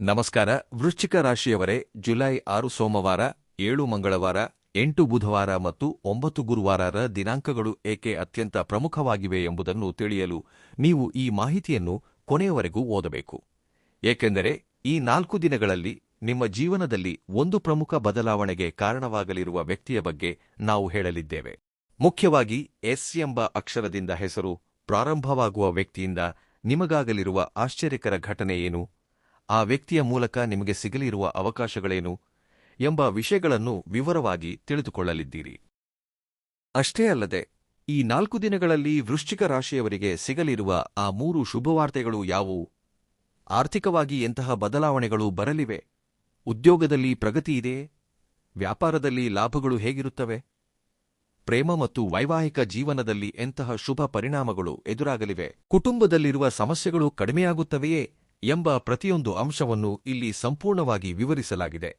ನಮಸ್ಕಾರ. ವೃಶ್ಚಿಕ ರಾಶಿಯವರೇ, ಜುಲೈ 6 ಸೋಮವಾರ, 7 ಮಂಗಳವಾರ, 8 ಬುಧವಾರ ಮತ್ತು 9 ಗುರುವಾರರ ದಿನಾಂಕಗಳು ಏಕೆ ಅತ್ಯಂತ ಪ್ರಮುಖವಾಗಿವೆ ಎಂಬುದನ್ನು ತಿಳಿಯಲು ನೀವು ಈ ಮಾಹಿತಿಯನ್ನು ಕೊನೆಯವರೆಗೂ ಓದಬೇಕು. ಏಕೆಂದರೆ ಈ 4 ದಿನಗಳಲ್ಲಿ ನಿಮ್ಮ ಜೀವನದಲ್ಲಿ ಒಂದು ಪ್ರಮುಖ ಬದಲಾವಣೆಗೆ ಕಾರಣವಾಗಲಿರುವ ವ್ಯಕ್ತಿಯ ಬಗ್ಗೆ ನಾವು ಹೇಳಲಿದ್ದೇವೆ. ಮುಖ್ಯವಾಗಿ ಎಸ್ ಎಂಬ ಅಕ್ಷರದಿಂದ ಹೆಸರು ಪ್ರಾರಂಭವಾಗುವ ವ್ಯಕ್ತಿಯಿಂದ ನಿಮಗಾಗಲಿರುವ ಆಶ್ಚರ್ಯಕರ ಘಟನೆ ಏನು, ಆ ವ್ಯಕ್ತಿಯ ಮೂಲಕ ನಿಮಗೆ ಸಿಗಲಿರುವ ಅವಕಾಶಗಳೇನು ಎಂಬ ವಿಷಯಗಳನ್ನು ವಿವರವಾಗಿ ತಿಳಿದುಕೊಳ್ಳಲಿದ್ದೀರಿ. ಅಷ್ಟೇ ಅಲ್ಲದೆ ಈ 4 ದಿನಗಳಲ್ಲಿ ವೃಶ್ಚಿಕ ರಾಶಿಯವರಿಗೆ ಸಿಗಲಿರುವ ಆ 3 ಶುಭವಾರ್ತೆಗಳು ಯಾವುವು, ಆರ್ಥಿಕವಾಗಿ ಎಂತಹ ಬದಲಾವಣೆಗಳು ಬರಲಿವೆ, ಉದ್ಯೋಗದಲ್ಲಿ ಪ್ರಗತಿಯಿದೆಯೇ, ವ್ಯಾಪಾರದಲ್ಲಿ ಲಾಭಗಳು ಹೇಗಿರುತ್ತವೆ, ಪ್ರೇಮ ಮತ್ತು ವೈವಾಹಿಕ ಜೀವನದಲ್ಲಿ ಎಂತಹ ಶುಭ ಪರಿಣಾಮಗಳು ಎದುರಾಗಲಿವೆ, ಕುಟುಂಬದಲ್ಲಿರುವ ಸಮಸ್ಯೆಗಳು ಕಡಿಮೆಯಾಗುತ್ತವೆಯೇ ಎಂಬ ಪ್ರತಿಯೊಂದು ಅಂಶವನ್ನು ಇಲ್ಲಿ ಸಂಪೂರ್ಣವಾಗಿ ವಿವರಿಸಲಾಗಿದೆ.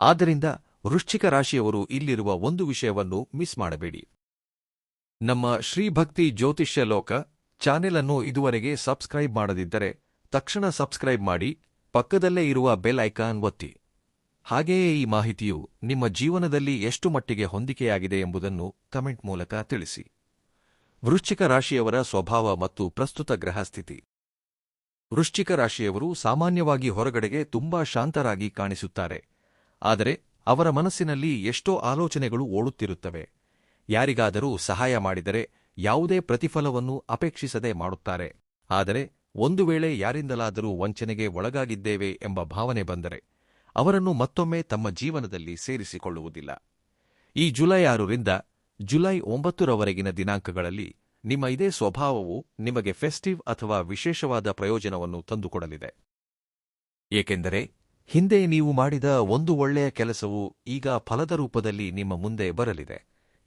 ಆದ್ದರಿಂದ ವೃಶ್ಚಿಕ ರಾಶಿಯವರು ಇಲ್ಲಿರುವ ಒಂದು ವಿಷಯವನ್ನು ಮಿಸ್ ಮಾಡಬೇಡಿ. ನಮ್ಮ ಶ್ರೀಭಕ್ತಿ ಜ್ಯೋತಿಷ್ಯ ಲೋಕ ಚಾನೆಲ್ ಅನ್ನು ಇದುವರೆಗೆ ಸಬ್ಸ್ಕ್ರೈಬ್ ಮಾಡದಿದ್ದರೆ ತಕ್ಷಣ ಸಬ್ಸ್ಕ್ರೈಬ್ ಮಾಡಿ, ಪಕ್ಕದಲ್ಲೇ ಇರುವ ಬೆಲ್ ಐಕಾನ್ ಒತ್ತಿ. ಹಾಗೆಯೇ ಈ ಮಾಹಿತಿಯು ನಿಮ್ಮ ಜೀವನದಲ್ಲಿ ಎಷ್ಟು ಮಟ್ಟಿಗೆ ಹೊಂದಿಕೆಯಾಗಿದೆ ಎಂಬುದನ್ನು ಕಮೆಂಟ್ ಮೂಲಕ ತಿಳಿಸಿ. ವೃಶ್ಚಿಕ ರಾಶಿಯವರ ಸ್ವಭಾವ ಮತ್ತು ಪ್ರಸ್ತುತ ಗ್ರಹಸ್ಥಿತಿ. ವೃಶ್ಚಿಕ ರಾಶಿಯವರು ಸಾಮಾನ್ಯವಾಗಿ ಹೊರಗಡೆಗೆ ತುಂಬಾ ಶಾಂತರಾಗಿ ಕಾಣಿಸುತ್ತಾರೆ. ಆದರೆ ಅವರ ಮನಸ್ಸಿನಲ್ಲಿ ಎಷ್ಟೋ ಆಲೋಚನೆಗಳು ಓಡುತ್ತಿರುತ್ತವೆ. ಯಾರಿಗಾದರೂ ಸಹಾಯ ಮಾಡಿದರೆ ಯಾವುದೇ ಪ್ರತಿಫಲವನ್ನು ಅಪೇಕ್ಷಿಸದೆ ಮಾಡುತ್ತಾರೆ. ಆದರೆ ಒಂದು ವೇಳೆ ಯಾರಿಂದಲಾದರೂ ವಂಚನೆಗೆ ಒಳಗಾಗಿದ್ದೇವೆ ಎಂಬ ಭಾವನೆ ಬಂದರೆ ಅವರನ್ನು ಮತ್ತೊಮ್ಮೆ ತಮ್ಮ ಜೀವನದಲ್ಲಿ ಸೇರಿಸಿಕೊಳ್ಳುವುದಿಲ್ಲ. ಈ ಜುಲೈ 6 ರಿಂದ ಜುಲೈ 9 ರವರೆಗಿನ ದಿನಾಂಕಗಳಲ್ಲಿ ನಿಮ್ಮ ಇದೇ ಸ್ವಭಾವವು ನಿಮಗೆ ಫೆಸ್ಟಿವ್ ಅಥವಾ ವಿಶೇಷವಾದ ಪ್ರಯೋಜನವನ್ನು ತಂದುಕೊಡಲಿದೆ. ಏಕೆಂದರೆ ಹಿಂದೆ ನೀವು ಮಾಡಿದ ಒಂದು ಒಳ್ಳೆಯ ಕೆಲಸವು ಈಗ ಫಲದ ರೂಪದಲ್ಲಿ ನಿಮ್ಮ ಮುಂದೆ ಬರಲಿದೆ.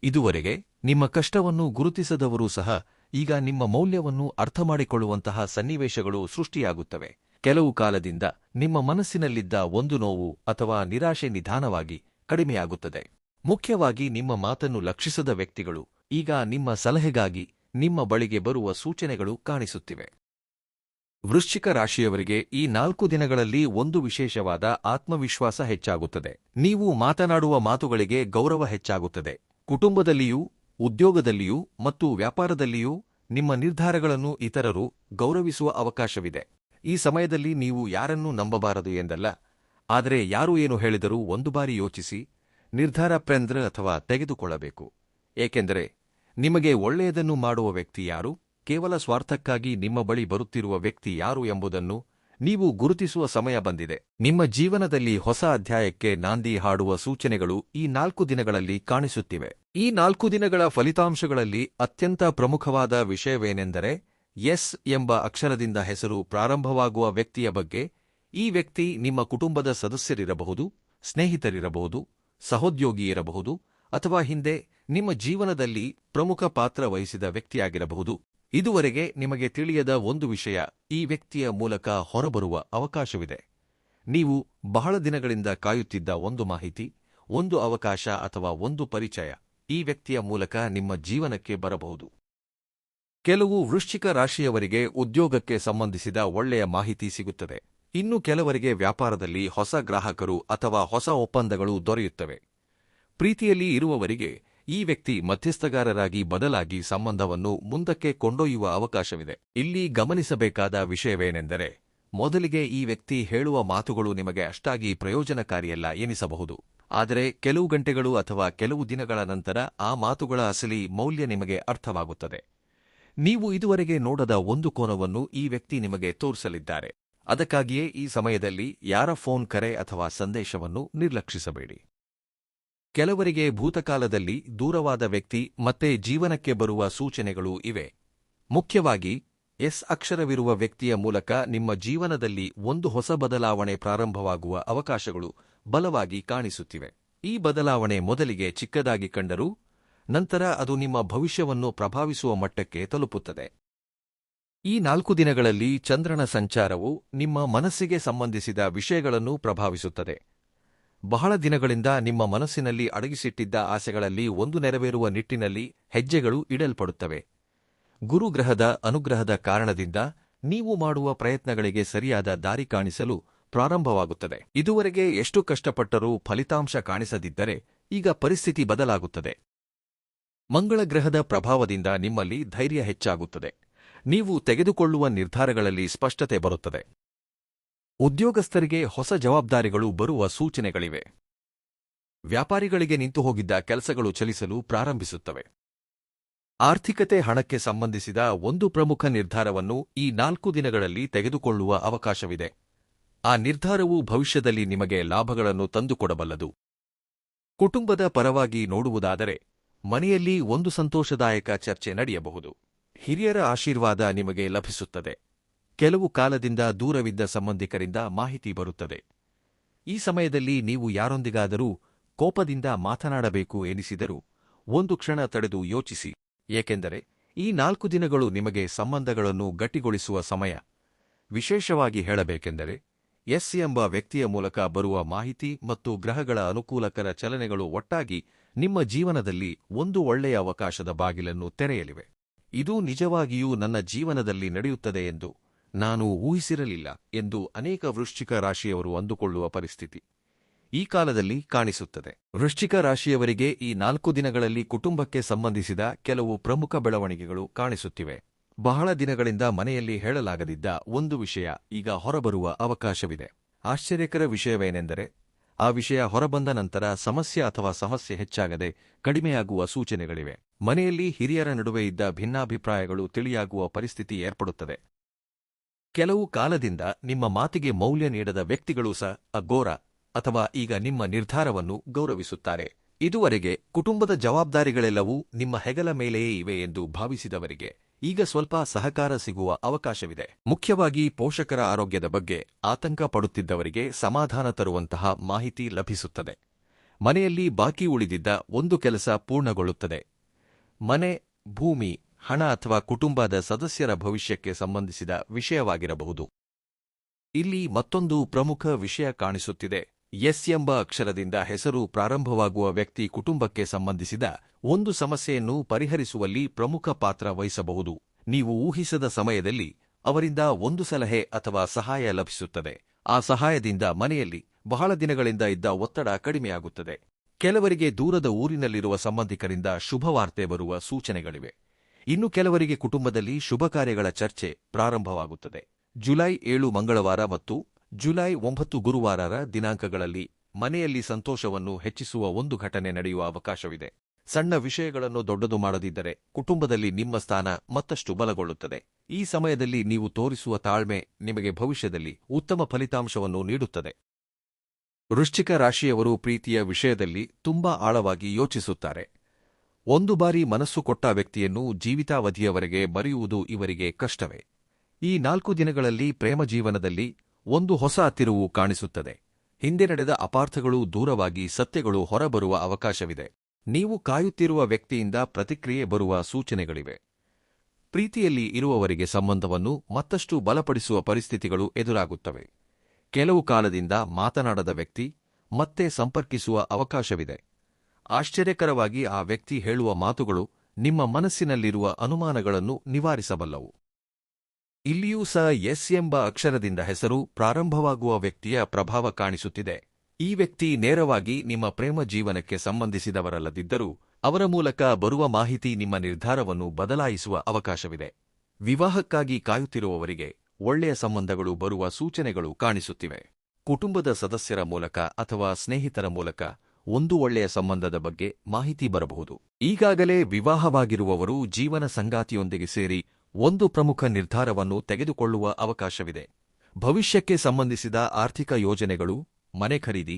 ಇದುವರೆಗೆ ನಿಮ್ಮ ಕಷ್ಟವನ್ನು ಗುರುತಿಸದವರೂ ಸಹ ಈಗ ನಿಮ್ಮ ಮೌಲ್ಯವನ್ನು ಅರ್ಥಮಾಡಿಕೊಳ್ಳುವಂತಹ ಸನ್ನಿವೇಶಗಳು ಸೃಷ್ಟಿಯಾಗುತ್ತವೆ. ಕೆಲವು ಕಾಲದಿಂದ ನಿಮ್ಮ ಮನಸ್ಸಿನಲ್ಲಿದ್ದ ಒಂದು ನೋವು ಅಥವಾ ನಿರಾಶೆ ನಿಧಾನವಾಗಿ ಕಡಿಮೆಯಾಗುತ್ತದೆ. ಮುಖ್ಯವಾಗಿ ನಿಮ್ಮ ಮಾತನ್ನು ಲಕ್ಷಿಸದ ವ್ಯಕ್ತಿಗಳು ಈಗ ನಿಮ್ಮ ಸಲಹೆಗಾಗಿ ನಿಮ್ಮ ಬಳಿಗೆ ಬರುವ ಸೂಚನೆಗಳು ಕಾಣಿಸುತ್ತಿವೆ. ವೃಶ್ಚಿಕ ರಾಶಿಯವರಿಗೆ ಈ 4 ದಿನಗಳಲ್ಲಿ ಒಂದು ವಿಶೇಷವಾದ ಆತ್ಮವಿಶ್ವಾಸ ಹೆಚ್ಚಾಗುತ್ತದೆ. ನೀವು ಮಾತನಾಡುವ ಮಾತುಗಳಿಗೆ ಗೌರವ ಹೆಚ್ಚಾಗುತ್ತದೆ. ಕುಟುಂಬದಲ್ಲಿಯೂ, ಉದ್ಯೋಗದಲ್ಲಿಯೂ ಮತ್ತು ವ್ಯಾಪಾರದಲ್ಲಿಯೂ ನಿಮ್ಮ ನಿರ್ಧಾರಗಳನ್ನು ಇತರರು ಗೌರವಿಸುವ ಅವಕಾಶವಿದೆ. ಈ ಸಮಯದಲ್ಲಿ ನೀವು ಯಾರನ್ನೂ ನಂಬಬಾರದು ಎಂದಲ್ಲ, ಆದರೆ ಯಾರು ಏನು ಹೇಳಿದರೂ ಒಂದು ಬಾರಿ ಯೋಚಿಸಿ ನಿರ್ಧಾರ ತೆಗೆದುಕೊಳ್ಳಬೇಕು. ಏಕೆಂದರೆ ನಿಮಗೆ ಒಳ್ಳೆಯದನ್ನು ಮಾಡುವ ವ್ಯಕ್ತಿ ಯಾರು, ಕೇವಲ ಸ್ವಾರ್ಥಕ್ಕಾಗಿ ನಿಮ್ಮ ಬಳಿ ಬರುತ್ತಿರುವ ವ್ಯಕ್ತಿ ಯಾರು ಎಂಬುದನ್ನು ನೀವು ಗುರುತಿಸುವ ಸಮಯ ಬಂದಿದೆ. ನಿಮ್ಮ ಜೀವನದಲ್ಲಿ ಹೊಸ ಅಧ್ಯಾಯಕ್ಕೆ ನಾಂದಿ ಹಾಡುವ ಸೂಚನೆಗಳು ಈ 4 ದಿನಗಳಲ್ಲಿ ಕಾಣಿಸುತ್ತಿವೆ. ಈ 4 ದಿನಗಳ ಫಲಿತಾಂಶಗಳಲ್ಲಿ ಅತ್ಯಂತ ಪ್ರಮುಖವಾದ ವಿಷಯವೇನೆಂದರೆ ಎಸ್ ಎಂಬ ಅಕ್ಷರದಿಂದ ಹೆಸರು ಪ್ರಾರಂಭವಾಗುವ ವ್ಯಕ್ತಿಯ ಬಗ್ಗೆ. ಈ ವ್ಯಕ್ತಿ ನಿಮ್ಮ ಕುಟುಂಬದ ಸದಸ್ಯರಿರಬಹುದು, ಸ್ನೇಹಿತರಿರಬಹುದು, ಸಹೋದ್ಯೋಗಿಯಿರಬಹುದು ಅಥವಾ ಹಿಂದೆ ನಿಮ್ಮ ಜೀವನದಲ್ಲಿ ಪ್ರಮುಖ ಪಾತ್ರ ವಹಿಸಿದ ವ್ಯಕ್ತಿಯಾಗಿರಬಹುದು. ಇದುವರೆಗೆ ನಿಮಗೆ ತಿಳಿಯದ ಒಂದು ವಿಷಯ ಈ ವ್ಯಕ್ತಿಯ ಮೂಲಕ ಹೊರಬರುವ ಅವಕಾಶವಿದೆ. ನೀವು ಬಹಳ ದಿನಗಳಿಂದ ಕಾಯುತ್ತಿದ್ದ ಒಂದು ಮಾಹಿತಿ, ಒಂದು ಅವಕಾಶ ಅಥವಾ ಒಂದು ಪರಿಚಯ ಈ ವ್ಯಕ್ತಿಯ ಮೂಲಕ ನಿಮ್ಮ ಜೀವನಕ್ಕೆ ಬರಬಹುದು. ಕೆಲವು ವೃಶ್ಚಿಕ ರಾಶಿಯವರಿಗೆ ಉದ್ಯೋಗಕ್ಕೆ ಸಂಬಂಧಿಸಿದ ಒಳ್ಳೆಯ ಮಾಹಿತಿ ಸಿಗುತ್ತದೆ. ಇನ್ನು ಕೆಲವರಿಗೆ ವ್ಯಾಪಾರದಲ್ಲಿ ಹೊಸ ಗ್ರಾಹಕರು ಅಥವಾ ಹೊಸ ಒಪ್ಪಂದಗಳು ದೊರೆಯುತ್ತವೆ. ಪ್ರೀತಿಯಲ್ಲಿ ಇರುವವರಿಗೆ ಈ ವ್ಯಕ್ತಿ ಮಧ್ಯಸ್ಥಗಾರರಾಗಿ ಬದಲಾಗಿ ಸಂಬಂಧವನ್ನು ಮುಂದಕ್ಕೆ ಕೊಂಡೊಯ್ಯುವ ಅವಕಾಶವಿದೆ. ಇಲ್ಲಿ ಗಮನಿಸಬೇಕಾದ ವಿಷಯವೇನೆಂದರೆ, ಮೊದಲಿಗೆ ಈ ವ್ಯಕ್ತಿ ಹೇಳುವ ಮಾತುಗಳು ನಿಮಗೆ ಅಷ್ಟಾಗಿ ಪ್ರಯೋಜನಕಾರಿಯಲ್ಲ ಎನಿಸಬಹುದು. ಆದರೆ ಕೆಲವು ಗಂಟೆಗಳು ಅಥವಾ ಕೆಲವು ದಿನಗಳ ನಂತರ ಆ ಮಾತುಗಳ ಅಸಲಿ ಮೌಲ್ಯ ನಿಮಗೆ ಅರ್ಥವಾಗುತ್ತದೆ. ನೀವು ಇದುವರೆಗೆ ನೋಡದ ಒಂದು ಕೋನವನ್ನು ಈ ವ್ಯಕ್ತಿ ನಿಮಗೆ ತೋರಿಸಲಿದ್ದಾರೆ. ಅದಕ್ಕಾಗಿಯೇ ಈ ಸಮಯದಲ್ಲಿ ಯಾರ ಫೋನ್ ಕರೆ ಅಥವಾ ಸಂದೇಶವನ್ನು ನಿರ್ಲಕ್ಷಿಸಬೇಡಿ. ಕೆಲವರಿಗೆ ಭೂತಕಾಲದಲ್ಲಿ ದೂರವಾದ ವ್ಯಕ್ತಿ ಮತ್ತೆ ಜೀವನಕ್ಕೆ ಬರುವ ಸೂಚನೆಗಳೂ ಇವೆ. ಮುಖ್ಯವಾಗಿ ಎಸ್ ಅಕ್ಷರವಿರುವ ವ್ಯಕ್ತಿಯ ಮೂಲಕ ನಿಮ್ಮ ಜೀವನದಲ್ಲಿ ಒಂದು ಹೊಸ ಬದಲಾವಣೆ ಪ್ರಾರಂಭವಾಗುವ ಅವಕಾಶಗಳು ಬಲವಾಗಿ ಕಾಣಿಸುತ್ತಿವೆ. ಈ ಬದಲಾವಣೆ ಮೊದಲಿಗೆ ಚಿಕ್ಕದಾಗಿ ಕಂಡರೂ ನಂತರ ಅದು ನಿಮ್ಮ ಭವಿಷ್ಯವನ್ನು ಪ್ರಭಾವಿಸುವ ಮಟ್ಟಕ್ಕೆ ತಲುಪುತ್ತದೆ. ಈ 4 ದಿನಗಳಲ್ಲಿ ಚಂದ್ರನ ಸಂಚಾರವು ನಿಮ್ಮ ಮನಸ್ಸಿಗೆ ಸಂಬಂಧಿಸಿದ ವಿಷಯಗಳನ್ನು ಪ್ರಭಾವಿಸುತ್ತದೆ. ಬಹಳ ದಿನಗಳಿಂದ ನಿಮ್ಮ ಮನಸ್ಸಿನಲ್ಲಿ ಅಡಗಿಸಿಟ್ಟಿದ್ದ ಆಸೆಗಳಲ್ಲಿ ಒಂದು ನೆರವೇರುವ ನಿಟ್ಟಿನಲ್ಲಿ ಹೆಜ್ಜೆಗಳು ಇಡಲ್ಪಡುತ್ತವೆ. ಗುರುಗ್ರಹದ ಅನುಗ್ರಹದ ಕಾರಣದಿಂದ ನೀವು ಮಾಡುವ ಪ್ರಯತ್ನಗಳಿಗೆ ಸರಿಯಾದ ದಾರಿ ಕಾಣಿಸಲು ಪ್ರಾರಂಭವಾಗುತ್ತದೆ. ಇದುವರೆಗೆ ಎಷ್ಟು ಕಷ್ಟಪಟ್ಟರೂ ಫಲಿತಾಂಶ ಕಾಣಿಸದಿದ್ದರೆ ಈಗ ಪರಿಸ್ಥಿತಿ ಬದಲಾಗುತ್ತದೆ. ಮಂಗಳ ಗ್ರಹದ ಪ್ರಭಾವದಿಂದ ನಿಮ್ಮಲ್ಲಿ ಧೈರ್ಯ ಹೆಚ್ಚಾಗುತ್ತದೆ. ನೀವು ತೆಗೆದುಕೊಳ್ಳುವ ನಿರ್ಧಾರಗಳಲ್ಲಿ ಸ್ಪಷ್ಟತೆ ಬರುತ್ತದೆ. ಉದ್ಯೋಗಸ್ಥರಿಗೆ ಹೊಸ ಜವಾಬ್ದಾರಿಗಳು ಬರುವ ಸೂಚನೆಗಳಿವೆ. ವ್ಯಾಪಾರಿಗಳಿಗೆ ನಿಂತುಹೋಗಿದ್ದ ಕೆಲಸಗಳು ಚಲಿಸಲು ಪ್ರಾರಂಭಿಸುತ್ತವೆ. ಆರ್ಥಿಕತೆ ಹಣಕ್ಕೆ ಸಂಬಂಧಿಸಿದ ಒಂದು ಪ್ರಮುಖ ನಿರ್ಧಾರವನ್ನು ಈ 4 ದಿನಗಳಲ್ಲಿ ತೆಗೆದುಕೊಳ್ಳುವ ಅವಕಾಶವಿದೆ. ಆ ನಿರ್ಧಾರವು ಭವಿಷ್ಯದಲ್ಲಿ ನಿಮಗೆ ಲಾಭಗಳನ್ನು ತಂದುಕೊಡಬಲ್ಲದು. ಕುಟುಂಬದ ಪರವಾಗಿ ನೋಡುವುದಾದರೆ ಮನೆಯಲ್ಲಿ ಒಂದು ಸಂತೋಷದಾಯಕ ಚರ್ಚೆ ನಡೆಯಬಹುದು. ಹಿರಿಯರ ಆಶೀರ್ವಾದ ನಿಮಗೆ ಲಭಿಸುತ್ತದೆ. ಕೆಲವು ಕಾಲದಿಂದ ದೂರವಿದ್ದ ಸಂಬಂಧಿಕರಿಂದ ಮಾಹಿತಿ ಬರುತ್ತದೆ. ಈ ಸಮಯದಲ್ಲಿ ನೀವು ಯಾರೊಂದಿಗಾದರೂ ಕೋಪದಿಂದ ಮಾತನಾಡಬೇಕು ಎನಿಸಿದರೂ ಒಂದು ಕ್ಷಣ ತಡೆದು ಯೋಚಿಸಿ, ಏಕೆಂದರೆ ಈ 4 ದಿನಗಳು ನಿಮಗೆ ಸಂಬಂಧಗಳನ್ನು ಗಟ್ಟಿಗೊಳಿಸುವ ಸಮಯ. ವಿಶೇಷವಾಗಿ ಹೇಳಬೇಕೆಂದರೆ ಎಸ್ ಎಂಬ ವ್ಯಕ್ತಿಯ ಮೂಲಕ ಬರುವ ಮಾಹಿತಿ ಮತ್ತು ಗ್ರಹಗಳ ಅನುಕೂಲಕರ ಚಲನೆಗಳು ಒಟ್ಟಾಗಿ ನಿಮ್ಮ ಜೀವನದಲ್ಲಿ ಒಂದು ಒಳ್ಳೆಯ ಅವಕಾಶದ ಬಾಗಿಲನ್ನು ತೆರೆಯಲಿವೆ. ಇದು ನಿಜವಾಗಿಯೂ ನನ್ನ ಜೀವನದಲ್ಲಿ ನಡೆಯುತ್ತದೆ ಎಂದು ನಾನು ಊಹಿಸಿರಲಿಲ್ಲ ಎಂದು ಅನೇಕ ವೃಶ್ಚಿಕ ರಾಶಿಯವರು ಅಂದುಕೊಳ್ಳುವ ಪರಿಸ್ಥಿತಿ ಈ ಕಾಲದಲ್ಲಿ ಕಾಣಿಸುತ್ತದೆ. ವೃಶ್ಚಿಕ ರಾಶಿಯವರಿಗೆ ಈ 4 ದಿನಗಳಲ್ಲಿ ಕುಟುಂಬಕ್ಕೆ ಸಂಬಂಧಿಸಿದ ಕೆಲವು ಪ್ರಮುಖ ಬೆಳವಣಿಗೆಗಳು ಕಾಣಿಸುತ್ತಿವೆ. ಬಹಳ ದಿನಗಳಿಂದ ಮನೆಯಲ್ಲಿ ಹೇಳಲಾಗದಿದ್ದ ಒಂದು ವಿಷಯ ಈಗ ಹೊರಬರುವ ಅವಕಾಶವಿದೆ. ಆಶ್ಚರ್ಯಕರ ವಿಷಯವೇನೆಂದರೆ ಆ ವಿಷಯ ಹೊರಬಂದ ನಂತರ ಸಮಸ್ಯೆ ಹೆಚ್ಚಾಗದೆ ಕಡಿಮೆಯಾಗುವ ಸೂಚನೆಗಳಿವೆ. ಮನೆಯಲ್ಲಿ ಹಿರಿಯರ ನಡುವೆ ಇದ್ದ ಭಿನ್ನಾಭಿಪ್ರಾಯಗಳು ತಿಳಿಯಾಗುವ ಪರಿಸ್ಥಿತಿ ಏರ್ಪಡುತ್ತದೆ. ಕೆಲವು ಕಾಲದಿಂದ ನಿಮ್ಮ ಮಾತಿಗೆ ಮೌಲ್ಯ ನೀಡದ ವ್ಯಕ್ತಿಗಳು ಅಘೋರ ಅಥವಾ ಈಗ ನಿಮ್ಮ ನಿರ್ಧಾರವನ್ನು ಗೌರವಿಸುತ್ತಾರೆ. ಇದುವರೆಗೆ ಕುಟುಂಬದ ಜವಾಬ್ದಾರಿಗಳೆಲ್ಲವೂ ನಿಮ್ಮ ಹೆಗಲ ಮೇಲೆಯೇ ಇವೆ ಎಂದು ಭಾವಿಸಿದವರಿಗೆ ಈಗ ಸ್ವಲ್ಪ ಸಹಕಾರ ಸಿಗುವ ಅವಕಾಶವಿದೆ. ಮುಖ್ಯವಾಗಿ ಪೋಷಕರ ಆರೋಗ್ಯದ ಬಗ್ಗೆ ಆತಂಕ ಪಡುತ್ತಿದ್ದವರಿಗೆ ಸಮಾಧಾನ ತರುವಂತಹ ಮಾಹಿತಿ ಲಭಿಸುತ್ತದೆ. ಮನೆಯಲ್ಲಿ ಬಾಕಿ ಉಳಿದಿದ್ದ ಒಂದು ಕೆಲಸ ಪೂರ್ಣಗೊಳ್ಳುತ್ತದೆ. ಮನೆ, ಭೂಮಿ, ಹಣ ಅಥವಾ ಕುಟುಂಬದ ಸದಸ್ಯರ ಭವಿಷ್ಯಕ್ಕೆ ಸಂಬಂಧಿಸಿದ ವಿಷಯವಾಗಿರಬಹುದು. ಇಲ್ಲಿ ಮತ್ತೊಂದು ಪ್ರಮುಖ ವಿಷಯ ಕಾಣಿಸುತ್ತಿದೆ. ಎಸ್ ಎಂಬ ಅಕ್ಷರದಿಂದ ಹೆಸರು ಪ್ರಾರಂಭವಾಗುವ ವ್ಯಕ್ತಿ ಕುಟುಂಬಕ್ಕೆ ಸಂಬಂಧಿಸಿದ ಒಂದು ಸಮಸ್ಯೆಯನ್ನು ಪರಿಹರಿಸುವಲ್ಲಿ ಪ್ರಮುಖ ಪಾತ್ರ ವಹಿಸಬಹುದು. ನೀವು ಊಹಿಸದ ಸಮಯದಲ್ಲಿ ಅವರಿಂದ ಒಂದು ಸಲಹೆ ಅಥವಾ ಸಹಾಯ ಲಭಿಸುತ್ತದೆ. ಆ ಸಹಾಯದಿಂದ ಮನೆಯಲ್ಲಿ ಬಹಳ ದಿನಗಳಿಂದ ಇದ್ದ ಒತ್ತಡ ಕಡಿಮೆಯಾಗುತ್ತದೆ. ಕೆಲವರಿಗೆ ದೂರದ ಊರಿನಲ್ಲಿರುವ ಸಂಬಂಧಿಕರಿಂದ ಶುಭವಾರ್ತೆ ಬರುವ ಸೂಚನೆಗಳಿವೆ. ಇನ್ನು ಕೆಲವರಿಗೆ ಕುಟುಂಬದಲ್ಲಿ ಶುಭ ಕಾರ್ಯಗಳ ಚರ್ಚೆ ಪ್ರಾರಂಭವಾಗುತ್ತದೆ. ಜುಲೈ 7 ಮಂಗಳವಾರ ಮತ್ತು ಜುಲೈ 9 ಗುರುವಾರರ ದಿನಾಂಕಗಳಲ್ಲಿ ಮನೆಯಲ್ಲಿ ಸಂತೋಷವನ್ನು ಹೆಚ್ಚಿಸುವ ಒಂದು ಘಟನೆ ನಡೆಯುವ ಅವಕಾಶವಿದೆ. ಸಣ್ಣ ವಿಷಯಗಳನ್ನು ದೊಡ್ಡದು ಮಾಡದಿದ್ದರೆ ಕುಟುಂಬದಲ್ಲಿ ನಿಮ್ಮ ಸ್ಥಾನ ಮತ್ತಷ್ಟು ಬಲಗೊಳ್ಳುತ್ತದೆ. ಈ ಸಮಯದಲ್ಲಿ ನೀವು ತೋರಿಸುವ ತಾಳ್ಮೆ ನಿಮಗೆ ಭವಿಷ್ಯದಲ್ಲಿ ಉತ್ತಮ ಫಲಿತಾಂಶವನ್ನು ನೀಡುತ್ತದೆ. ವೃಶ್ಚಿಕ ರಾಶಿಯವರು ಪ್ರೀತಿಯ ವಿಷಯದಲ್ಲಿ ತುಂಬಾ ಆಳವಾಗಿ ಯೋಚಿಸುತ್ತಾರೆ. ಒಂದು ಬಾರಿ ಮನಸ್ಸು ಕೊಟ್ಟ ವ್ಯಕ್ತಿಯನ್ನು ಜೀವಿತಾವಧಿಯವರೆಗೆ ಮರೆಯುವುದು ಇವರಿಗೆ ಕಷ್ಟವೇ. ಈ 4 ದಿನಗಳಲ್ಲಿ ಪ್ರೇಮ ಜೀವನದಲ್ಲಿ ಒಂದು ಹೊಸ ತಿರುವು ಕಾಣಿಸುತ್ತದೆ. ಹಿಂದೆ ನಡೆದ ಅಪಾರ್ಥಗಳು ದೂರವಾಗಿ ಸತ್ಯಗಳು ಹೊರಬರುವ ಅವಕಾಶವಿದೆ. ನೀವು ಕಾಯುತ್ತಿರುವ ವ್ಯಕ್ತಿಯಿಂದ ಪ್ರತಿಕ್ರಿಯೆ ಬರುವ ಸೂಚನೆಗಳಿವೆ. ಪ್ರೀತಿಯಲ್ಲಿ ಇರುವವರಿಗೆ ಸಂಬಂಧವನ್ನು ಮತ್ತಷ್ಟು ಬಲಪಡಿಸುವ ಪರಿಸ್ಥಿತಿಗಳು ಎದುರಾಗುತ್ತವೆ. ಕೆಲವು ಕಾಲದಿಂದ ಮಾತನಾಡದ ವ್ಯಕ್ತಿ ಮತ್ತೆ ಸಂಪರ್ಕಿಸುವ ಅವಕಾಶವಿದೆ. ಆಶ್ಚರ್ಯಕರವಾಗಿ ಆ ವ್ಯಕ್ತಿ ಹೇಳುವ ಮಾತುಗಳು ನಿಮ್ಮ ಮನಸ್ಸಿನಲ್ಲಿರುವ ಅನುಮಾನಗಳನ್ನು ನಿವಾರಿಸಬಲ್ಲವು. ಇಲ್ಲಿಯೂ ಎಸ್ ಎಂಬ ಅಕ್ಷರದಿಂದ ಹೆಸರು ಪ್ರಾರಂಭವಾಗುವ ವ್ಯಕ್ತಿಯ ಪ್ರಭಾವ ಕಾಣಿಸುತ್ತಿದೆ. ಈ ವ್ಯಕ್ತಿ ನೇರವಾಗಿ ನಿಮ್ಮ ಪ್ರೇಮ ಜೀವನಕ್ಕೆ ಸಂಬಂಧಿಸಿದವರಲ್ಲದಿದ್ದರೂ ಅವರ ಮೂಲಕ ಬರುವ ಮಾಹಿತಿ ನಿಮ್ಮ ನಿರ್ಧಾರವನ್ನು ಬದಲಾಯಿಸುವ ಅವಕಾಶವಿದೆ. ವಿವಾಹಕ್ಕಾಗಿ ಕಾಯುತ್ತಿರುವವರಿಗೆ ಒಳ್ಳೆಯ ಸಂಬಂಧಗಳು ಬರುವ ಸೂಚನೆಗಳು ಕಾಣಿಸುತ್ತಿವೆ. ಕುಟುಂಬದ ಸದಸ್ಯರ ಮೂಲಕ ಅಥವಾ ಸ್ನೇಹಿತರ ಮೂಲಕ ಒಂದು ಒಳ್ಳೆಯ ಸಂಬಂಧದ ಬಗ್ಗೆ ಮಾಹಿತಿ ಬರಬಹುದು. ಈಗಾಗಲೇ ವಿವಾಹವಾಗಿರುವವರು ಜೀವನ ಸಂಗಾತಿಯೊಂದಿಗೆ ಸೇರಿ ಒಂದು ಪ್ರಮುಖ ನಿರ್ಧಾರವನ್ನು ತೆಗೆದುಕೊಳ್ಳುವ ಅವಕಾಶವಿದೆ. ಭವಿಷ್ಯಕ್ಕೆ ಸಂಬಂಧಿಸಿದ ಆರ್ಥಿಕ ಯೋಜನೆಗಳು, ಮನೆ ಖರೀದಿ,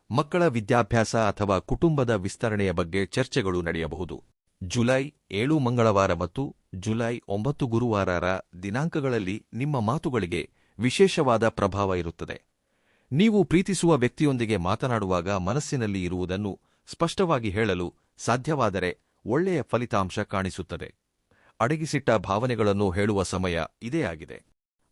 ಮಕ್ಕಳ ವಿದ್ಯಾಭ್ಯಾಸ ಅಥವಾ ಕುಟುಂಬದ ವಿಸ್ತರಣೆಯ ಬಗ್ಗೆ ಚರ್ಚೆಗಳು ನಡೆಯಬಹುದು. ಜುಲೈ 7 ಮಂಗಳವಾರ ಮತ್ತು ಜುಲೈ 9 ಗುರುವಾರರ ದಿನಾಂಕಗಳಲ್ಲಿ ನಿಮ್ಮ ಮಾತುಗಳಿಗೆ ವಿಶೇಷವಾದ ಪ್ರಭಾವ ಇರುತ್ತದೆ. ನೀವು ಪ್ರೀತಿಸುವ ವ್ಯಕ್ತಿಯೊಂದಿಗೆ ಮಾತನಾಡುವಾಗ ಮನಸ್ಸಿನಲ್ಲಿ ಇರುವುದನ್ನು ಸ್ಪಷ್ಟವಾಗಿ ಹೇಳಲು ಸಾಧ್ಯವಾದರೆ ಒಳ್ಳೆಯ ಫಲಿತಾಂಶ ಕಾಣಿಸುತ್ತದೆ. ಅಡಗಿಸಿಟ್ಟ ಭಾವನೆಗಳನ್ನು ಹೇಳುವ ಸಮಯ ಇದೇ ಆಗಿದೆ.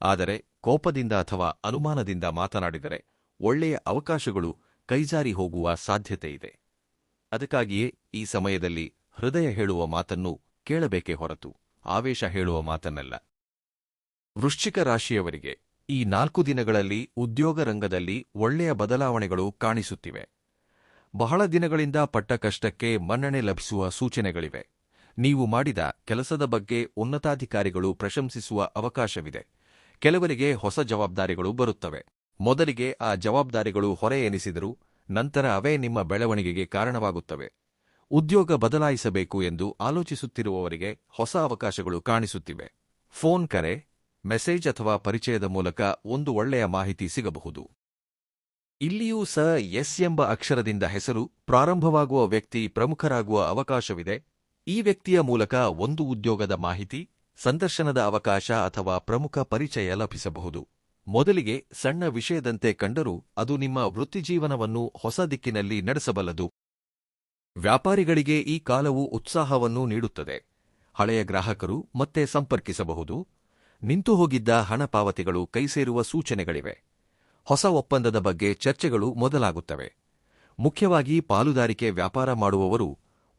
ಆದರೆ ಕೋಪದಿಂದ ಅಥವಾ ಅನುಮಾನದಿಂದ ಮಾತನಾಡಿದರೆ ಒಳ್ಳೆಯ ಅವಕಾಶಗಳು ಕೈಜಾರಿ ಹೋಗುವ ಸಾಧ್ಯತೆಯಿದೆ. ಅದಕ್ಕಾಗಿಯೇ ಈ ಸಮಯದಲ್ಲಿ ಹೃದಯ ಹೇಳುವ ಮಾತನ್ನು ಕೇಳಬೇಕೇ ಹೊರತು ಆವೇಶ ಹೇಳುವ ಮಾತನ್ನಲ್ಲ. ವೃಶ್ಚಿಕ ರಾಶಿಯವರಿಗೆ ಈ 4 ದಿನಗಳಲ್ಲಿ ಉದ್ಯೋಗ ರಂಗದಲ್ಲಿ ಒಳ್ಳೆಯ ಬದಲಾವಣೆಗಳು ಕಾಣಿಸುತ್ತಿವೆ. ಬಹಳ ದಿನಗಳಿಂದ ಪಟ್ಟ ಕಷ್ಟಕ್ಕೆ ಮನ್ನಣೆ ಲಭಿಸುವ ಸೂಚನೆಗಳಿವೆ. ನೀವು ಮಾಡಿದ ಕೆಲಸದ ಬಗ್ಗೆ ಉನ್ನತಾಧಿಕಾರಿಗಳು ಪ್ರಶಂಸಿಸುವ ಅವಕಾಶವಿದೆ. ಕೆಲವರಿಗೆ ಹೊಸ ಜವಾಬ್ದಾರಿಗಳು ಬರುತ್ತವೆ. ಮೊದಲಿಗೆ ಆ ಜವಾಬ್ದಾರಿಗಳು ಹೊರೆ ಎನಿಸಿದರೂ ನಂತರ ಅವೇ ನಿಮ್ಮ ಬೆಳವಣಿಗೆಗೆ ಕಾರಣವಾಗುತ್ತವೆ. ಉದ್ಯೋಗ ಬದಲಾಯಿಸಬೇಕು ಎಂದು ಆಲೋಚಿಸುತ್ತಿರುವವರಿಗೆ ಹೊಸ ಅವಕಾಶಗಳು ಕಾಣಿಸುತ್ತಿವೆ. ಫೋನ್ ಕರೆ, ಮೆಸೇಜ್ ಅಥವಾ ಪರಿಚಯದ ಮೂಲಕ ಒಂದು ಒಳ್ಳೆಯ ಮಾಹಿತಿ ಸಿಗಬಹುದು. ಇಲ್ಲಿಯೂ ಎಸ್ ಎಂಬ ಅಕ್ಷರದಿಂದ ಹೆಸರು ಪ್ರಾರಂಭವಾಗುವ ವ್ಯಕ್ತಿ ಪ್ರಮುಖರಾಗುವ ಅವಕಾಶವಿದೆ. ಈ ವ್ಯಕ್ತಿಯ ಮೂಲಕ ಒಂದು ಉದ್ಯೋಗದ ಮಾಹಿತಿ, ಸಂದರ್ಶನದ ಅವಕಾಶ ಅಥವಾ ಪ್ರಮುಖ ಪರಿಚಯ ಲಭಿಸಬಹುದು. ಮೊದಲಿಗೆ ಸಣ್ಣ ವಿಷಯದಂತೆ ಕಂಡರೂ ಅದು ನಿಮ್ಮ ವೃತ್ತಿಜೀವನವನ್ನು ಹೊಸ ದಿಕ್ಕಿನಲ್ಲಿ ನಡೆಸಬಲ್ಲದು. ವ್ಯಾಪಾರಿಗಳಿಗೆ ಈ ಕಾಲವು ಉತ್ಸಾಹವನ್ನು ನೀಡುತ್ತದೆ. ಹಳೆಯ ಗ್ರಾಹಕರು ಮತ್ತೆ ಸಂಪರ್ಕಿಸಬಹುದು. ನಿಂತುಹೋಗಿದ್ದ ಹಣ ಪಾವತಿಗಳು ಕೈಸೇರುವ ಸೂಚನೆಗಳಿವೆ. ಹೊಸ ಒಪ್ಪಂದದ ಬಗ್ಗೆ ಚರ್ಚೆಗಳು ಮೊದಲಾಗುತ್ತವೆ. ಮುಖ್ಯವಾಗಿ ಪಾಲುದಾರಿಕೆ ವ್ಯಾಪಾರ ಮಾಡುವವರು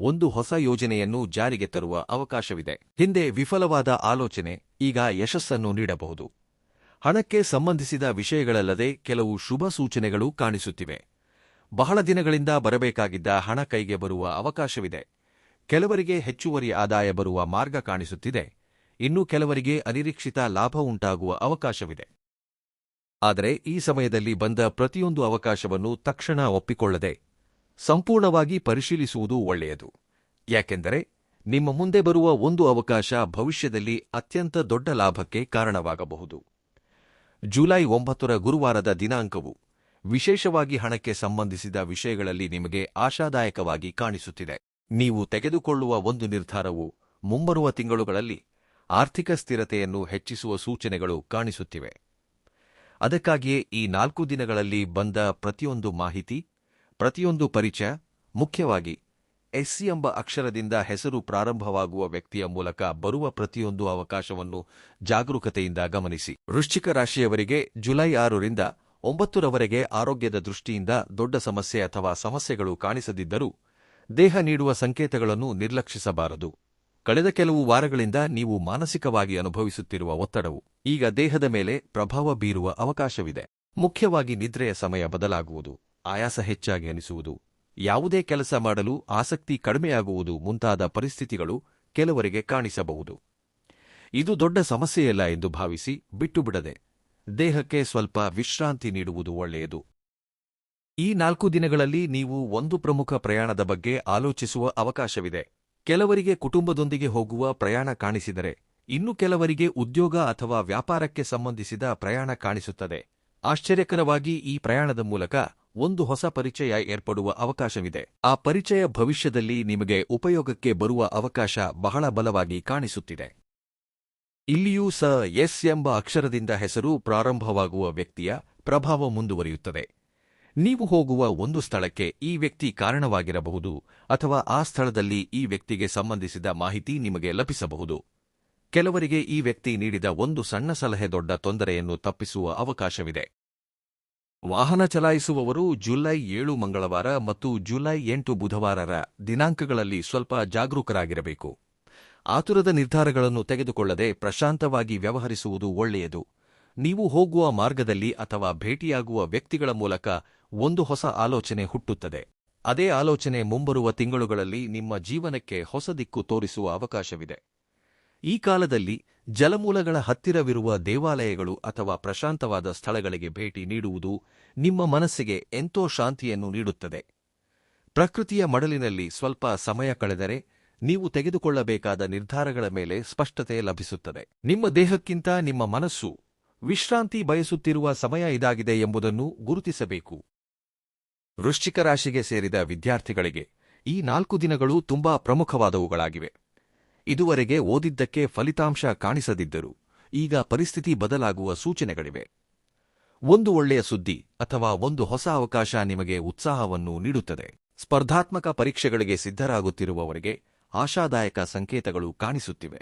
ಒಂದು ಹೊಸ ಯೋಜನೆಯನ್ನು ಜಾರಿಗೆ ತರುವ ಅವಕಾಶವಿದೆ. ಹಿಂದೆ ವಿಫಲವಾದ ಆಲೋಚನೆ ಈಗ ಯಶಸ್ಸನ್ನು ನೀಡಬಹುದು. ಹಣಕ್ಕೆ ಸಂಬಂಧಿಸಿದ ವಿಷಯಗಳಲ್ಲದೆ ಕೆಲವು ಶುಭ ಸೂಚನೆಗಳು ಕಾಣಿಸುತ್ತಿವೆ. ಬಹಳ ದಿನಗಳಿಂದ ಬರಬೇಕಾಗಿದ್ದ ಹಣ ಕೈಗೆ ಬರುವ ಅವಕಾಶವಿದೆ. ಕೆಲವರಿಗೆ ಹೆಚ್ಚುವರಿ ಆದಾಯ ಬರುವ ಮಾರ್ಗ ಕಾಣಿಸುತ್ತಿದೆ. ಇನ್ನು ಕೆಲವರಿಗೆ ಅನಿರೀಕ್ಷಿತ ಲಾಭ ಉಂಟಾಗುವ ಅವಕಾಶವಿದೆ. ಆದರೆ ಈ ಸಮಯದಲ್ಲಿ ಬಂದ ಪ್ರತಿಯೊಂದು ಅವಕಾಶವನ್ನು ತಕ್ಷಣ ಒಪ್ಪಿಕೊಳ್ಳದೆ ಸಂಪೂರ್ಣವಾಗಿ ಪರಿಶೀಲಿಸುವುದು ಒಳ್ಳೆಯದು. ಯಾಕೆಂದರೆ ನಿಮ್ಮ ಮುಂದೆ ಬರುವ ಒಂದು ಅವಕಾಶ ಭವಿಷ್ಯದಲ್ಲಿ ಅತ್ಯಂತ ದೊಡ್ಡ ಲಾಭಕ್ಕೆ ಕಾರಣವಾಗಬಹುದು. ಜುಲೈ 9ರ ಗುರುವಾರದ ದಿನಾಂಕವು ವಿಶೇಷವಾಗಿ ಹಣಕ್ಕೆ ಸಂಬಂಧಿಸಿದ ವಿಷಯಗಳಲ್ಲಿ ನಿಮಗೆ ಆಶಾದಾಯಕವಾಗಿ ಕಾಣಿಸುತ್ತಿದೆ. ನೀವು ತೆಗೆದುಕೊಳ್ಳುವ ಒಂದು ನಿರ್ಧಾರವು ಮುಂಬರುವ ತಿಂಗಳುಗಳಲ್ಲಿ ಆರ್ಥಿಕ ಸ್ಥಿರತೆಯನ್ನು ಹೆಚ್ಚಿಸುವ ಸೂಚನೆಗಳು ಕಾಣಿಸುತ್ತಿವೆ. ಅದಕ್ಕಾಗಿಯೇ ಈ 4 ದಿನಗಳಲ್ಲಿ ಬಂದ ಪ್ರತಿಯೊಂದು ಮಾಹಿತಿ, ಪ್ರತಿಯೊಂದು ಪರಿಚಯ, ಮುಖ್ಯವಾಗಿ ಎಸ್ ಎಂಬ ಅಕ್ಷರದಿಂದ ಹೆಸರು ಪ್ರಾರಂಭವಾಗುವ ವ್ಯಕ್ತಿಯ ಮೂಲಕ ಬರುವ ಪ್ರತಿಯೊಂದು ಅವಕಾಶವನ್ನು ಜಾಗರೂಕತೆಯಿಂದ ಗಮನಿಸಿ. ವೃಶ್ಚಿಕ ರಾಶಿಯವರಿಗೆ ಜುಲೈ 6ರಿಂದ 9ರವರೆಗೆ ಆರೋಗ್ಯದ ದೃಷ್ಟಿಯಿಂದ ದೊಡ್ಡ ಸಮಸ್ಯೆ ಅಥವಾ ಸಮಸ್ಯೆಗಳು ಕಾಣಿಸದಿದ್ದರೂ ದೇಹ ನೀಡುವ ಸಂಕೇತಗಳನ್ನು ನಿರ್ಲಕ್ಷಿಸಬಾರದು. ಕಳೆದ ಕೆಲವು ವಾರಗಳಿಂದ ನೀವು ಮಾನಸಿಕವಾಗಿ ಅನುಭವಿಸುತ್ತಿರುವ ಒತ್ತಡವು ಈಗ ದೇಹದ ಮೇಲೆ ಪ್ರಭಾವ ಬೀರುವ ಅವಕಾಶವಿದೆ. ಮುಖ್ಯವಾಗಿ ನಿದ್ರೆಯ ಸಮಯ ಬದಲಾಗುವುದು, ಆಯಾಸ ಹೆಚ್ಚಾಗಿ ಅನಿಸುವುದು, ಯಾವುದೇ ಕೆಲಸ ಮಾಡಲು ಆಸಕ್ತಿ ಕಡಿಮೆಯಾಗುವುದು ಮುಂತಾದ ಪರಿಸ್ಥಿತಿಗಳು ಕೆಲವರಿಗೆ ಕಾಣಿಸಬಹುದು. ಇದು ದೊಡ್ಡ ಸಮಸ್ಯೆಯಲ್ಲ ಎಂದು ಭಾವಿಸಿ ಬಿಟ್ಟುಬಿಡದೆ ದೇಹಕ್ಕೆ ಸ್ವಲ್ಪ ವಿಶ್ರಾಂತಿ ನೀಡುವುದು ಒಳ್ಳೆಯದು. ಈ 4 ದಿನಗಳಲ್ಲಿ ನೀವು ಒಂದು ಪ್ರಮುಖ ಪ್ರಯಾಣದ ಬಗ್ಗೆ ಆಲೋಚಿಸುವ ಅವಕಾಶವಿದೆ. ಕೆಲವರಿಗೆ ಕುಟುಂಬದೊಂದಿಗೆ ಹೋಗುವ ಪ್ರಯಾಣ ಕಾಣಿಸಿದರೆ, ಇನ್ನು ಕೆಲವರಿಗೆ ಉದ್ಯೋಗ ಅಥವಾ ವ್ಯಾಪಾರಕ್ಕೆ ಸಂಬಂಧಿಸಿದ ಪ್ರಯಾಣ ಕಾಣಿಸುತ್ತದೆ. ಆಶ್ಚರ್ಯಕರವಾಗಿ ಈ ಪ್ರಯಾಣದ ಮೂಲಕ ಒಂದು ಹೊಸ ಪರಿಚಯ ಏರ್ಪಡುವ ಅವಕಾಶವಿದೆ. ಆ ಪರಿಚಯ ಭವಿಷ್ಯದಲ್ಲಿ ನಿಮಗೆ ಉಪಯೋಗಕ್ಕೆ ಬರುವ ಅವಕಾಶ ಬಹಳ ಬಲವಾಗಿ ಕಾಣಿಸುತ್ತಿದೆ. ಇಲ್ಲಿಯೂ ಎಸ್ ಎಂಬ ಅಕ್ಷರದಿಂದ ಹೆಸರು ಪ್ರಾರಂಭವಾಗುವ ವ್ಯಕ್ತಿಯ ಪ್ರಭಾವ ಮುಂದುವರಿಯುತ್ತದೆ. ನೀವು ಹೋಗುವ ಒಂದು ಸ್ಥಳಕ್ಕೆ ಈ ವ್ಯಕ್ತಿ ಕಾರಣವಾಗಿರಬಹುದು ಅಥವಾ ಆ ಸ್ಥಳದಲ್ಲಿ ಈ ವ್ಯಕ್ತಿಗೆ ಸಂಬಂಧಿಸಿದ ಮಾಹಿತಿ ನಿಮಗೆ ಲಭಿಸಬಹುದು. ಕೆಲವರಿಗೆ ಈ ವ್ಯಕ್ತಿ ನೀಡಿದ ಒಂದು ಸಣ್ಣ ಸಲಹೆ ದೊಡ್ಡ ತೊಂದರೆಯನ್ನು ತಪ್ಪಿಸುವ ಅವಕಾಶವಿದೆ. ವಾಹನ ಚಲಾಯಿಸುವವರು ಜುಲೈ 7 ಮಂಗಳವಾರ ಮತ್ತು ಜುಲೈ 8 ಬುಧವಾರರ ದಿನಾಂಕಗಳಲ್ಲಿ ಸ್ವಲ್ಪ ಜಾಗರೂಕರಾಗಿರಬೇಕು. ಆತುರದ ನಿರ್ಧಾರಗಳನ್ನು ತೆಗೆದುಕೊಳ್ಳದೆ ಪ್ರಶಾಂತವಾಗಿ ವ್ಯವಹರಿಸುವುದು ಒಳ್ಳೆಯದು. ನೀವು ಹೋಗುವ ಮಾರ್ಗದಲ್ಲಿ ಅಥವಾ ಭೇಟಿಯಾಗುವ ವ್ಯಕ್ತಿಗಳ ಮೂಲಕ ಒಂದು ಹೊಸ ಆಲೋಚನೆ ಹುಟ್ಟುತ್ತದೆ. ಅದೇ ಆಲೋಚನೆ ಮುಂಬರುವ ತಿಂಗಳುಗಳಲ್ಲಿ ನಿಮ್ಮ ಜೀವನಕ್ಕೆ ಹೊಸ ದಿಕ್ಕು ತೋರಿಸುವ ಅವಕಾಶವಿದೆ. ಈ ಕಾಲದಲ್ಲಿ ಜಲಮೂಲಗಳ ಹತ್ತಿರವಿರುವ ದೇವಾಲಯಗಳು ಅಥವಾ ಪ್ರಶಾಂತವಾದ ಸ್ಥಳಗಳಿಗೆ ಭೇಟಿ ನೀಡುವುದು ನಿಮ್ಮ ಮನಸ್ಸಿಗೆ ಎಂತೋ ಶಾಂತಿಯನ್ನು ನೀಡುತ್ತದೆ. ಪ್ರಕೃತಿಯ ಮಡಲಿನಲ್ಲಿ ಸ್ವಲ್ಪ ಸಮಯ ಕಳೆದರೆ ನೀವು ತೆಗೆದುಕೊಳ್ಳಬೇಕಾದ ನಿರ್ಧಾರಗಳ ಮೇಲೆ ಸ್ಪಷ್ಟತೆ ಲಭಿಸುತ್ತದೆ. ನಿಮ್ಮ ದೇಹಕ್ಕಿಂತ ನಿಮ್ಮ ಮನಸ್ಸು ವಿಶ್ರಾಂತಿ ಬಯಸುತ್ತಿರುವ ಸಮಯ ಇದಾಗಿದೆ ಎಂಬುದನ್ನು ಗುರುತಿಸಬೇಕು. ವೃಶ್ಚಿಕ ರಾಶಿಗೆ ಸೇರಿದ ವಿದ್ಯಾರ್ಥಿಗಳಿಗೆ ಈ 4 ದಿನಗಳು ತುಂಬಾ ಪ್ರಮುಖವಾದವುಗಳಾಗಿವೆ. ಇದುವರೆಗೆ ಓದಿದ್ದಕ್ಕೆ ಫಲಿತಾಂಶ ಕಾಣಿಸದಿದ್ದರೂ ಈಗ ಪರಿಸ್ಥಿತಿ ಬದಲಾಗುವ ಸೂಚನೆಗಳಿವೆ. ಒಂದು ಒಳ್ಳೆಯ ಸುದ್ದಿ ಅಥವಾ ಒಂದು ಹೊಸ ಅವಕಾಶ ನಿಮಗೆ ಉತ್ಸಾಹವನ್ನು ನೀಡುತ್ತದೆ. ಸ್ಪರ್ಧಾತ್ಮಕ ಪರೀಕ್ಷೆಗಳಿಗೆ ಸಿದ್ಧರಾಗುತ್ತಿರುವವರಿಗೆ ಆಶಾದಾಯಕ ಸಂಕೇತಗಳು ಕಾಣಿಸುತ್ತಿವೆ.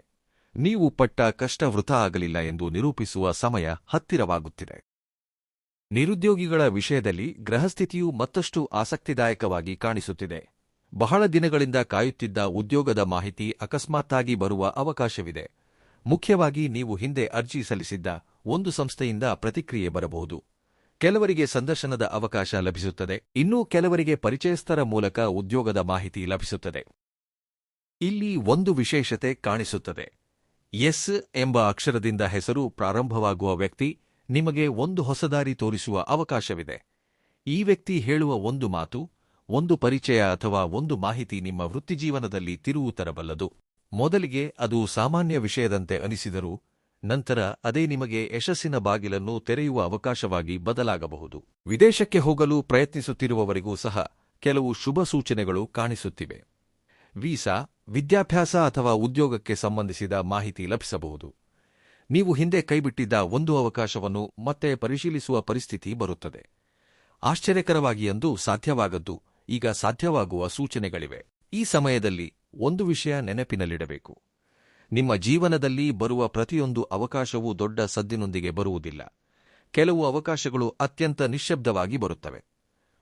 ನೀವು ಪಟ್ಟ ಕಷ್ಟ ವೃಥಾ ಆಗಲಿಲ್ಲ ಎಂದು ನಿರೂಪಿಸುವ ಸಮಯ ಹತ್ತಿರವಾಗುತ್ತಿದೆ. ನಿರುದ್ಯೋಗಿಗಳ ವಿಷಯದಲ್ಲಿ ಗ್ರಹಸ್ಥಿತಿಯು ಮತ್ತಷ್ಟು ಆಸಕ್ತಿದಾಯಕವಾಗಿ ಕಾಣಿಸುತ್ತಿದೆ. ಬಹಳ ದಿನಗಳಿಂದ ಕಾಯುತ್ತಿದ್ದ ಉದ್ಯೋಗದ ಮಾಹಿತಿ ಅಕಸ್ಮಾತ್ತಾಗಿ ಬರುವ ಅವಕಾಶವಿದೆ. ಮುಖ್ಯವಾಗಿ ನೀವು ಹಿಂದೆ ಅರ್ಜಿ ಸಲ್ಲಿಸಿದ್ದ ಒಂದು ಸಂಸ್ಥೆಯಿಂದ ಪ್ರತಿಕ್ರಿಯೆ ಬರಬಹುದು. ಕೆಲವರಿಗೆ ಸಂದರ್ಶನದ ಅವಕಾಶ ಲಭಿಸುತ್ತದೆ, ಇನ್ನೂ ಕೆಲವರಿಗೆ ಪರಿಚಯಸ್ಥರ ಮೂಲಕ ಉದ್ಯೋಗದ ಮಾಹಿತಿ ಲಭಿಸುತ್ತದೆ. ಇಲ್ಲಿ ಒಂದು ವಿಶೇಷತೆ ಕಾಣಿಸುತ್ತದೆ. ಎಸ್ ಎಂಬ ಅಕ್ಷರದಿಂದ ಹೆಸರು ಪ್ರಾರಂಭವಾಗುವ ವ್ಯಕ್ತಿ ನಿಮಗೆ ಒಂದು ಹೊಸದಾರಿ ತೋರಿಸುವ ಅವಕಾಶವಿದೆ. ಈ ವ್ಯಕ್ತಿ ಹೇಳುವ ಒಂದು ಮಾತು, ಒಂದು ಪರಿಚಯ ಅಥವಾ ಒಂದು ಮಾಹಿತಿ ನಿಮ್ಮ ವೃತ್ತಿಜೀವನದಲ್ಲಿ ತಿರುವು ತರಬಲ್ಲದು. ಮೊದಲಿಗೆ ಅದು ಸಾಮಾನ್ಯ ವಿಷಯದಂತೆ ಅನಿಸಿದರೂ ನಂತರ ಅದೇ ನಿಮಗೆ ಯಶಸ್ಸಿನ ಬಾಗಿಲನ್ನು ತೆರೆಯುವ ಅವಕಾಶವಾಗಿ ಬದಲಾಗಬಹುದು. ವಿದೇಶಕ್ಕೆ ಹೋಗಲು ಪ್ರಯತ್ನಿಸುತ್ತಿರುವವರಿಗೂ ಸಹ ಕೆಲವು ಶುಭ ಸೂಚನೆಗಳು ಕಾಣಿಸುತ್ತಿವೆ. ವೀಸಾ, ವಿದ್ಯಾಭ್ಯಾಸ ಅಥವಾ ಉದ್ಯೋಗಕ್ಕೆ ಸಂಬಂಧಿಸಿದ ಮಾಹಿತಿ ಲಭಿಸಬಹುದು. ನೀವು ಹಿಂದೆ ಕೈಬಿಟ್ಟಿದ್ದ ಒಂದು ಅವಕಾಶವನ್ನು ಮತ್ತೆ ಪರಿಶೀಲಿಸುವ ಪರಿಸ್ಥಿತಿ ಬರುತ್ತದೆ. ಆಶ್ಚರ್ಯಕರವಾಗಿ ಅಂದು ಸಾಧ್ಯವಾಗದ್ದು ಈಗ ಸಾಧ್ಯವಾಗುವ ಸೂಚನೆಗಳಿವೆ. ಈ ಸಮಯದಲ್ಲಿ ಒಂದು ವಿಷಯ ನೆನಪಿನಲ್ಲಿಡಬೇಕು. ನಿಮ್ಮ ಜೀವನದಲ್ಲಿ ಬರುವ ಪ್ರತಿಯೊಂದು ಅವಕಾಶವೂ ದೊಡ್ಡ ಸದ್ದಿನೊಂದಿಗೆ ಬರುವುದಿಲ್ಲ. ಕೆಲವು ಅವಕಾಶಗಳು ಅತ್ಯಂತ ನಿಶ್ಶಬ್ದವಾಗಿ ಬರುತ್ತವೆ.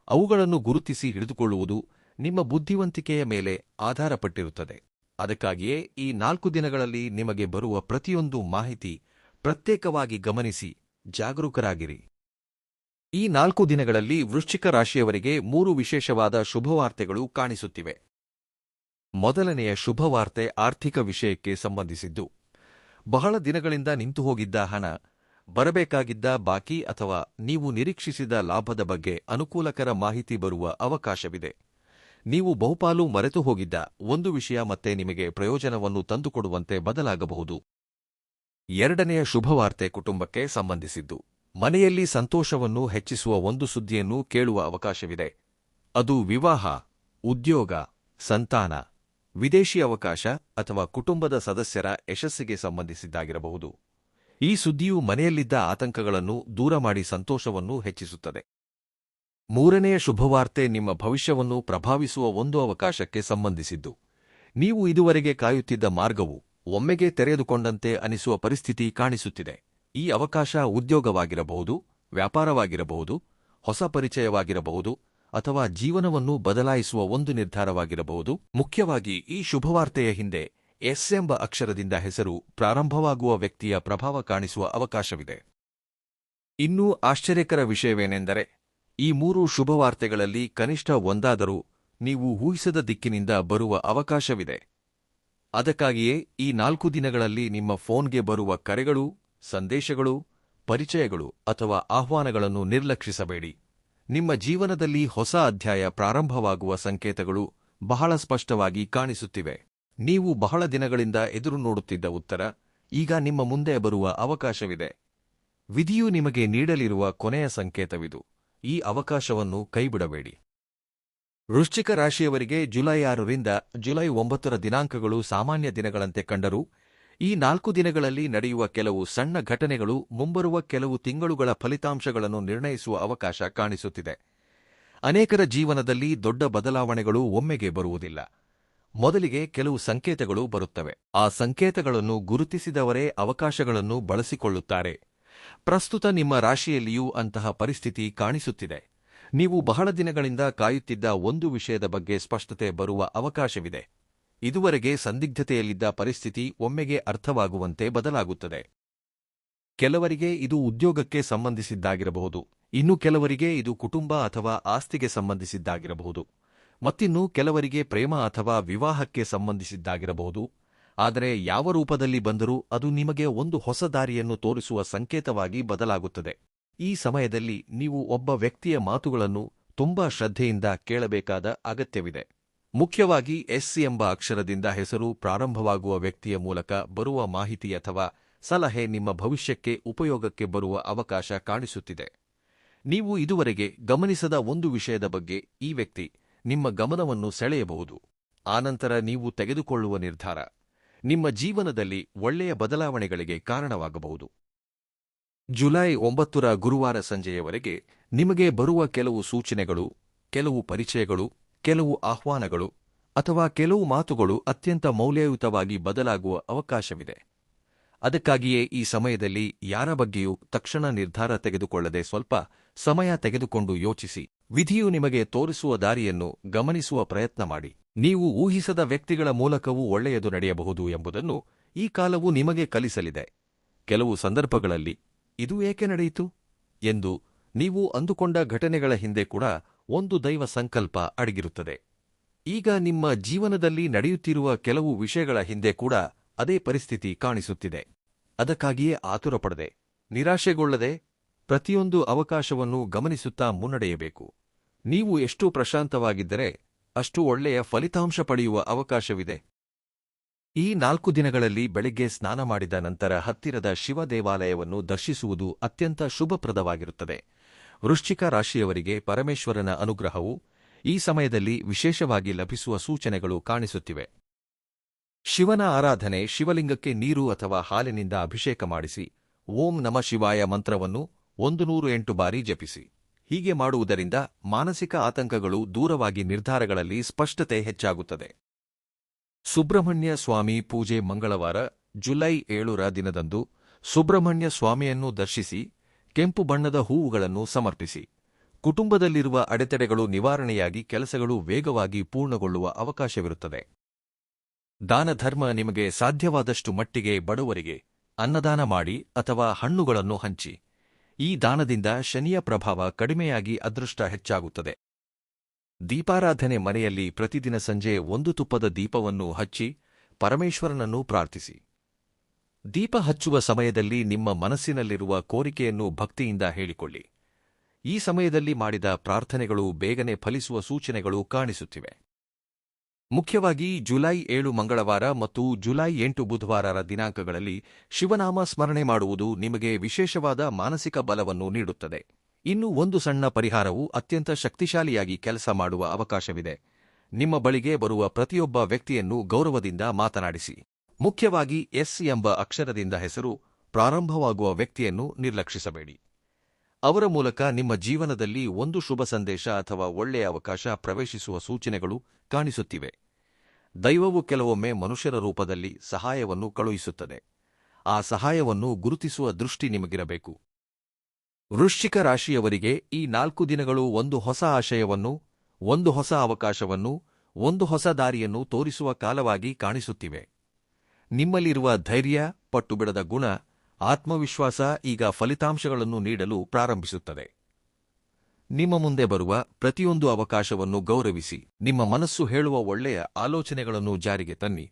ಅವುಗಳನ್ನು ಗುರುತಿಸಿ ಹಿಡಿದುಕೊಳ್ಳುವುದು ನಿಮ್ಮ ಬುದ್ಧಿವಂತಿಕೆಯ ಮೇಲೆ ಆಧಾರಪಟ್ಟಿರುತ್ತದೆ. ಅದಕ್ಕಾಗಿಯೇ ಈ 4 ದಿನಗಳಲ್ಲಿ ನಿಮಗೆ ಬರುವ ಪ್ರತಿಯೊಂದು ಮಾಹಿತಿ ಪ್ರತ್ಯೇಕವಾಗಿ ಗಮನಿಸಿ, ಜಾಗರೂಕರಾಗಿರಿ. ಈ 4 ದಿನಗಳಲ್ಲಿ ವೃಶ್ಚಿಕ ರಾಶಿಯವರಿಗೆ 3 ವಿಶೇಷವಾದ ಶುಭವಾರ್ತೆಗಳು ಕಾಣಿಸುತ್ತಿವೆ. ಮೊದಲನೆಯ ಶುಭವಾರ್ತೆ ಆರ್ಥಿಕ ವಿಷಯಕ್ಕೆ ಸಂಬಂಧಿಸಿದ್ದು. ಬಹಳ ದಿನಗಳಿಂದ ನಿಂತುಹೋಗಿದ್ದ ಹಣ, ಬರಬೇಕಾಗಿದ್ದ ಬಾಕಿ ಅಥವಾ ನೀವು ನಿರೀಕ್ಷಿಸಿದ ಲಾಭದ ಬಗ್ಗೆ ಅನುಕೂಲಕರ ಮಾಹಿತಿ ಬರುವ ಅವಕಾಶವಿದೆ. ನೀವು ಬಹುಪಾಲು ಮರೆತು ಹೋಗಿದ್ದ ಒಂದು ವಿಷಯ ಮತ್ತೆ ನಿಮಗೆ ಪ್ರಯೋಜನವನ್ನು ತಂದುಕೊಡುವಂತೆ ಬದಲಾಗಬಹುದು. ಎರಡನೆಯ ಶುಭವಾರ್ತೆ ಕುಟುಂಬಕ್ಕೆ ಸಂಬಂಧಿಸಿದ್ದು. ಮನೆಯಲ್ಲಿ ಸಂತೋಷವನ್ನು ಹೆಚ್ಚಿಸುವ ಒಂದು ಸುದ್ದಿಯನ್ನು ಕೇಳುವ ಅವಕಾಶವಿದೆ. ಅದು ವಿವಾಹ, ಉದ್ಯೋಗ, ಸಂತಾನ, ವಿದೇಶಿ ಅವಕಾಶ ಅಥವಾ ಕುಟುಂಬದ ಸದಸ್ಯರ ಯಶಸ್ಸಿಗೆ ಸಂಬಂಧಿಸಿದ್ದಾಗಿರಬಹುದು. ಈ ಸುದ್ದಿಯು ಮನೆಯಲ್ಲಿದ್ದ ಆತಂಕಗಳನ್ನು ದೂರ ಮಾಡಿ ಸಂತೋಷವನ್ನು ಹೆಚ್ಚಿಸುತ್ತದೆ. ಮೂರನೆಯ ಶುಭವಾರ್ತೆ ನಿಮ್ಮ ಭವಿಷ್ಯವನ್ನು ಪ್ರಭಾವಿಸುವ ಒಂದು ಅವಕಾಶಕ್ಕೆ ಸಂಬಂಧಿಸಿದ್ದು. ನೀವು ಇದುವರೆಗೆ ಕಾಯುತ್ತಿದ್ದ ಮಾರ್ಗವು ಒಮ್ಮೆಗೆ ತೆರೆದುಕೊಂಡಂತೆ ಅನಿಸುವ ಪರಿಸ್ಥಿತಿ ಕಾಣಿಸುತ್ತಿದೆ. ಈ ಅವಕಾಶ ಉದ್ಯೋಗವಾಗಿರಬಹುದು, ವ್ಯಾಪಾರವಾಗಿರಬಹುದು, ಹೊಸ ಪರಿಚಯವಾಗಿರಬಹುದು ಅಥವಾ ಜೀವನವನ್ನು ಬದಲಾಯಿಸುವ ಒಂದು ನಿರ್ಧಾರವಾಗಿರಬಹುದು. ಮುಖ್ಯವಾಗಿ ಈ ಶುಭವಾರ್ತೆಯ ಹಿಂದೆ ಎಸ್ ಎಂಬ ಅಕ್ಷರದಿಂದ ಹೆಸರು ಪ್ರಾರಂಭವಾಗುವ ವ್ಯಕ್ತಿಯ ಪ್ರಭಾವ ಕಾಣಿಸುವ ಅವಕಾಶವಿದೆ. ಇನ್ನೂ ಆಶ್ಚರ್ಯಕರ ವಿಷಯವೇನೆಂದರೆ, ಈ 3 ಶುಭವಾರ್ತೆಗಳಲ್ಲಿ ಕನಿಷ್ಠ ಒಂದಾದರೂ ನೀವು ಊಹಿಸದ ದಿಕ್ಕಿನಿಂದ ಬರುವ ಅವಕಾಶವಿದೆ. ಅದಕ್ಕಾಗಿಯೇ ಈ 4 ದಿನಗಳಲ್ಲಿ ನಿಮ್ಮ ಫೋನ್ಗೆ ಬರುವ ಕರೆಗಳು, ಸಂದೇಶಗಳು, ಪರಿಚಯಗಳು ಅಥವಾ ಆಹ್ವಾನಗಳನ್ನು ನಿರ್ಲಕ್ಷಿಸಬೇಡಿ. ನಿಮ್ಮ ಜೀವನದಲ್ಲಿ ಹೊಸ ಅಧ್ಯಾಯ ಪ್ರಾರಂಭವಾಗುವ ಸಂಕೇತಗಳು ಬಹಳ ಸ್ಪಷ್ಟವಾಗಿ ಕಾಣಿಸುತ್ತಿವೆ. ನೀವು ಬಹಳ ದಿನಗಳಿಂದ ಎದುರು ನೋಡುತ್ತಿದ್ದ ಉತ್ತರ ಈಗ ನಿಮ್ಮ ಮುಂದೆ ಬರುವ ಅವಕಾಶವಿದೆ. ವಿಧಿಯು ನಿಮಗೆ ನೀಡಲಿರುವ ಕೊನೆಯ ಸಂಕೇತವಿದು. ಈ ಅವಕಾಶವನ್ನು ಕೈಬಿಡಬೇಡಿ. ವೃಶ್ಚಿಕ ರಾಶಿಯವರಿಗೆ ಜುಲೈ 6ರಿಂದ ಜುಲೈ 9ರ ದಿನಾಂಕಗಳು ಸಾಮಾನ್ಯ ದಿನಗಳಂತೆ ಕಂಡರೂ ಈ 4 ದಿನಗಳಲ್ಲಿ ನಡೆಯುವ ಕೆಲವು ಸಣ್ಣ ಘಟನೆಗಳು ಮುಂಬರುವ ಕೆಲವು ತಿಂಗಳುಗಳ ಫಲಿತಾಂಶಗಳನ್ನು ನಿರ್ಣಯಿಸುವ ಅವಕಾಶ ಕಾಣಿಸುತ್ತಿದೆ. ಅನೇಕರ ಜೀವನದಲ್ಲಿ ದೊಡ್ಡ ಬದಲಾವಣೆಗಳು ಒಮ್ಮೆಗೆ ಬರುವುದಿಲ್ಲ. ಮೊದಲಿಗೆ ಕೆಲವು ಸಂಕೇತಗಳು ಬರುತ್ತವೆ. ಆ ಸಂಕೇತಗಳನ್ನು ಗುರುತಿಸಿದವರೇ ಅವಕಾಶಗಳನ್ನು ಬಳಸಿಕೊಳ್ಳುತ್ತಾರೆ. ಪ್ರಸ್ತುತ ನಿಮ್ಮ ರಾಶಿಯಲ್ಲಿಯೂ ಅಂತಹ ಪರಿಸ್ಥಿತಿ ಕಾಣಿಸುತ್ತಿದೆ. ನೀವು ಬಹಳ ದಿನಗಳಿಂದ ಕಾಯುತ್ತಿದ್ದ ಒಂದು ವಿಷಯದ ಬಗ್ಗೆ ಸ್ಪಷ್ಟತೆ ಬರುವ ಅವಕಾಶವಿದೆ. ಇದುವರೆಗೆ ಸಂದಿಗ್ಧತೆಯಲ್ಲಿದ್ದ ಪರಿಸ್ಥಿತಿ ಒಮ್ಮೆಗೆ ಅರ್ಥವಾಗುವಂತೆ ಬದಲಾಗುತ್ತದೆ. ಕೆಲವರಿಗೆ ಇದು ಉದ್ಯೋಗಕ್ಕೆ ಸಂಬಂಧಿಸಿದ್ದಾಗಿರಬಹುದು, ಇನ್ನು ಕೆಲವರಿಗೆ ಇದು ಕುಟುಂಬ ಅಥವಾ ಆಸ್ತಿಗೆ ಸಂಬಂಧಿಸಿದ್ದಾಗಿರಬಹುದು, ಮತ್ತಿನ್ನು ಕೆಲವರಿಗೆ ಪ್ರೇಮ ಅಥವಾ ವಿವಾಹಕ್ಕೆ ಸಂಬಂಧಿಸಿದ್ದಾಗಿರಬಹುದು. ಆದರೆ ಯಾವ ರೂಪದಲ್ಲಿ ಬಂದರೂ ಅದು ನಿಮಗೆ ಒಂದು ಹೊಸ ದಾರಿಯನ್ನು ತೋರಿಸುವ ಸಂಕೇತವಾಗಿ ಬದಲಾಗುತ್ತದೆ. ಈ ಸಮಯದಲ್ಲಿ ನೀವು ಒಬ್ಬ ವ್ಯಕ್ತಿಯ ಮಾತುಗಳನ್ನು ತುಂಬಾ ಶ್ರದ್ಧೆಯಿಂದ ಕೇಳಬೇಕಾದ ಅಗತ್ಯವಿದೆ. ಮುಖ್ಯವಾಗಿ ಎಸ್ ಎಂಬ ಅಕ್ಷರದಿಂದ ಹೆಸರು ಪ್ರಾರಂಭವಾಗುವ ವ್ಯಕ್ತಿಯ ಮೂಲಕ ಬರುವ ಮಾಹಿತಿ ಅಥವಾ ಸಲಹೆ ನಿಮ್ಮ ಭವಿಷ್ಯಕ್ಕೆ ಉಪಯೋಗಕ್ಕೆ ಬರುವ ಅವಕಾಶ ಕಾಣಿಸುತ್ತಿದೆ. ನೀವು ಇದುವರೆಗೆ ಗಮನಿಸದ ಒಂದು ವಿಷಯದ ಬಗ್ಗೆ ಈ ವ್ಯಕ್ತಿ ನಿಮ್ಮ ಗಮನವನ್ನು ಸೆಳೆಯಬಹುದು. ಆನಂತರ ನೀವು ತೆಗೆದುಕೊಳ್ಳುವ ನಿರ್ಧಾರ ನಿಮ್ಮ ಜೀವನದಲ್ಲಿ ಒಳ್ಳೆಯ ಬದಲಾವಣೆಗಳಿಗೆ ಕಾರಣವಾಗಬಹುದು. ಜುಲೈ 9ರ ಗುರುವಾರ ಸಂಜೆಯವರೆಗೆ ನಿಮಗೆ ಬರುವ ಕೆಲವು ಸೂಚನೆಗಳು, ಕೆಲವು ಪರಿಚಯಗಳು, ಕೆಲವು ಆಹ್ವಾನಗಳು ಅಥವಾ ಕೆಲವು ಮಾತುಗಳು ಅತ್ಯಂತ ಮೌಲ್ಯಯುತವಾಗಿ ಬದಲಾಗುವ ಅವಕಾಶವಿದೆ. ಅದಕ್ಕಾಗಿಯೇ ಈ ಸಮಯದಲ್ಲಿ ಯಾರ ಬಗ್ಗೆಯೂ ತಕ್ಷಣ ನಿರ್ಧಾರ ತೆಗೆದುಕೊಳ್ಳದೆ ಸ್ವಲ್ಪ ಸಮಯ ತೆಗೆದುಕೊಂಡು ಯೋಚಿಸಿ. ವಿಧಿಯು ನಿಮಗೆ ತೋರಿಸುವ ದಾರಿಯನ್ನು ಗಮನಿಸುವ ಪ್ರಯತ್ನ ಮಾಡಿ. ನೀವು ಊಹಿಸದ ವ್ಯಕ್ತಿಗಳ ಮೂಲಕವೂ ಒಳ್ಳೆಯದು ನಡೆಯಬಹುದು ಎಂಬುದನ್ನು ಈ ಕಾಲವು ನಿಮಗೆ ಕಲಿಸಲಿದೆ. ಕೆಲವು ಸಂದರ್ಭಗಳಲ್ಲಿ ಇದು ಏಕೆ ನಡೆಯಿತು ಎಂದು ನೀವು ಅಂದುಕೊಂಡ ಘಟನೆಗಳ ಹಿಂದೆ ಕೂಡ ಒಂದು ದೈವ ಸಂಕಲ್ಪ ಅಡಗಿರುತ್ತದೆ. ಈಗ ನಿಮ್ಮ ಜೀವನದಲ್ಲಿ ನಡೆಯುತ್ತಿರುವ ಕೆಲವು ವಿಷಯಗಳ ಹಿಂದೆ ಕೂಡ ಅದೇ ಪರಿಸ್ಥಿತಿ ಕಾಣಿಸುತ್ತಿದೆ. ಅದಕ್ಕಾಗಿಯೇ ಆತುರಪಡದೆ, ನಿರಾಶೆಗೊಳ್ಳದೆ, ಪ್ರತಿಯೊಂದು ಅವಕಾಶವನ್ನು ಗಮನಿಸುತ್ತಾ ಮುನ್ನಡೆಯಬೇಕು. ನೀವು ಎಷ್ಟು ಪ್ರಶಾಂತವಾಗಿದ್ದರೆ ಅಷ್ಟು ಒಳ್ಳೆಯ ಫಲಿತಾಂಶ ಪಡೆಯುವ ಅವಕಾಶವಿದೆ. ಈ 4 ದಿನಗಳಲ್ಲಿ ಬೆಳಿಗ್ಗೆ ಸ್ನಾನ ಮಾಡಿದ ನಂತರ ಹತ್ತಿರದ ಶಿವ ದೇವಾಲಯವನ್ನು ದರ್ಶಿಸುವುದು ಅತ್ಯಂತ ಶುಭಪ್ರದವಾಗಿರುತ್ತದೆ. ವೃಶ್ಚಿಕ ರಾಶಿಯವರಿಗೆ ಪರಮೇಶ್ವರನ ಅನುಗ್ರಹವು ಈ ಸಮಯದಲ್ಲಿ ವಿಶೇಷವಾಗಿ ಲಭಿಸುವ ಸೂಚನೆಗಳು ಕಾಣಿಸುತ್ತಿವೆ. ಶಿವನ ಆರಾಧನೆ, ಶಿವಲಿಂಗಕ್ಕೆ ನೀರು ಅಥವಾ ಹಾಲಿನಿಂದ ಅಭಿಷೇಕ ಮಾಡಿಸಿ ಓಂ ನಮಃ ಶಿವಾಯ ಮಂತ್ರವನ್ನು 108 ಬಾರಿ ಜಪಿಸಿ. ಹೀಗೆ ಮಾಡುವುದರಿಂದ ಮಾನಸಿಕ ಆತಂಕಗಳು ದೂರವಾಗಿ ನಿರ್ಧಾರಗಳಲ್ಲಿ ಸ್ಪಷ್ಟತೆ ಹೆಚ್ಚಾಗುತ್ತದೆ. ಸುಬ್ರಹ್ಮಣ್ಯ ಸ್ವಾಮಿ ಪೂಜೆ ಮಂಗಳವಾರ ಜುಲೈ 7ರ ದಿನದಂದು ಸುಬ್ರಹ್ಮಣ್ಯ ಸ್ವಾಮಿಯನ್ನು ದರ್ಶಿಸಿ ಕೆಂಪು ಬಣ್ಣದ ಹೂವುಗಳನ್ನು ಸಮರ್ಪಿಸಿ. ಕುಟುಂಬದಲ್ಲಿರುವ ಅಡೆತಡೆಗಳು ನಿವಾರಣೆಯಾಗಿ ಕೆಲಸಗಳು ವೇಗವಾಗಿ ಪೂರ್ಣಗೊಳ್ಳುವ ಅವಕಾಶವಿರುತ್ತದೆ. ದಾನಧರ್ಮ, ನಿಮಗೆ ಸಾಧ್ಯವಾದಷ್ಟು ಮಟ್ಟಿಗೆ ಬಡವರಿಗೆ ಅನ್ನದಾನ ಮಾಡಿ ಅಥವಾ ಹಣ್ಣುಗಳನ್ನು ಹಂಚಿ. ಈ ದಾನದಿಂದ ಶನಿಯ ಪ್ರಭಾವ ಕಡಿಮೆಯಾಗಿ ಅದೃಷ್ಟ ಹೆಚ್ಚಾಗುತ್ತದೆ. ದೀಪಾರಾಧನೆ, ಮನೆಯಲ್ಲಿ ಪ್ರತಿದಿನ ಸಂಜೆ 1 ತುಪ್ಪದ ದೀಪವನ್ನು ಹಚ್ಚಿ ಪರಮೇಶ್ವರನನ್ನು ಪ್ರಾರ್ಥಿಸಿ. ದೀಪ ಹಚ್ಚುವ ಸಮಯದಲ್ಲಿ ನಿಮ್ಮ ಮನಸ್ಸಿನಲ್ಲಿರುವ ಕೋರಿಕೆಯನ್ನು ಭಕ್ತಿಯಿಂದ ಹೇಳಿಕೊಳ್ಳಿ. ಈ ಸಮಯದಲ್ಲಿ ಮಾಡಿದ ಪ್ರಾರ್ಥನೆಗಳು ಬೇಗನೆ ಫಲಿಸುವ ಸೂಚನೆಗಳು ಕಾಣಿಸುತ್ತಿವೆ. ಮುಖ್ಯವಾಗಿ ಜುಲೈ 7 ಮಂಗಳವಾರ ಮತ್ತು ಜುಲೈ 8 ಬುಧವಾರರ ದಿನಾಂಕಗಳಲ್ಲಿ ಶಿವನಾಮ ಸ್ಮರಣೆ ಮಾಡುವುದು ನಿಮಗೆ ವಿಶೇಷವಾದ ಮಾನಸಿಕ ಬಲವನ್ನು ನೀಡುತ್ತದೆ. ಇನ್ನು ಒಂದು ಸಣ್ಣ ಪರಿಹಾರವು ಅತ್ಯಂತ ಶಕ್ತಿಶಾಲಿಯಾಗಿ ಕೆಲಸ ಮಾಡುವ ಅವಕಾಶವಿದೆ. ನಿಮ್ಮ ಬಳಿಗೆ ಬರುವ ಪ್ರತಿಯೊಬ್ಬ ವ್ಯಕ್ತಿಯನ್ನು ಗೌರವದಿಂದ ಮಾತನಾಡಿಸಿ. ಮುಖ್ಯವಾಗಿ ಎಸ್ ಎಂಬ ಅಕ್ಷರದಿಂದ ಹೆಸರು ಪ್ರಾರಂಭವಾಗುವ ವ್ಯಕ್ತಿಯನ್ನು ನಿರ್ಲಕ್ಷಿಸಬೇಡಿ. ಅವರ ಮೂಲಕ ನಿಮ್ಮ ಜೀವನದಲ್ಲಿ ಒಂದು ಶುಭ ಸಂದೇಶ ಅಥವಾ ಒಳ್ಳೆಯ ಅವಕಾಶ ಪ್ರವೇಶಿಸುವ ಸೂಚನೆಗಳು ಕಾಣಿಸುತ್ತಿವೆ. ದೈವವು ಕೆಲವೊಮ್ಮೆ ಮನುಷ್ಯರ ರೂಪದಲ್ಲಿ ಸಹಾಯವನ್ನು ಕಳುಹಿಸುತ್ತದೆ. ಆ ಸಹಾಯವನ್ನು ಗುರುತಿಸುವ ದೃಷ್ಟಿ ನಿಮಗಿರಬೇಕು. ವೃಶ್ಚಿಕ ರಾಶಿಯವರಿಗೆ ಈ 4 ದಿನಗಳು ಒಂದು ಹೊಸ ಆಶಯವನ್ನು, ಒಂದು ಹೊಸ ಅವಕಾಶವನ್ನು, ಒಂದು ಹೊಸ ದಾರಿಯನ್ನು ತೋರಿಸುವ ಕಾಲವಾಗಿ ಕಾಣಿಸುತ್ತಿವೆ. ನಿಮ್ಮಲ್ಲಿರುವ ಧೈರ್ಯ, ಪಟ್ಟುಬಿಡದ ಗುಣ, ಆತ್ಮವಿಶ್ವಾಸ ಈಗ ಫಲಿತಾಂಶಗಳನ್ನು ನೀಡಲು ಪ್ರಾರಂಭಿಸುತ್ತದೆ. ನಿಮ್ಮ ಮುಂದೆ ಬರುವ ಪ್ರತಿಯೊಂದು ಅವಕಾಶವನ್ನು ಗೌರವಿಸಿ, ನಿಮ್ಮ ಮನಸ್ಸು ಹೇಳುವ ಒಳ್ಳೆಯ ಆಲೋಚನೆಗಳನ್ನು ಜಾರಿಗೆ ತನ್ನಿ.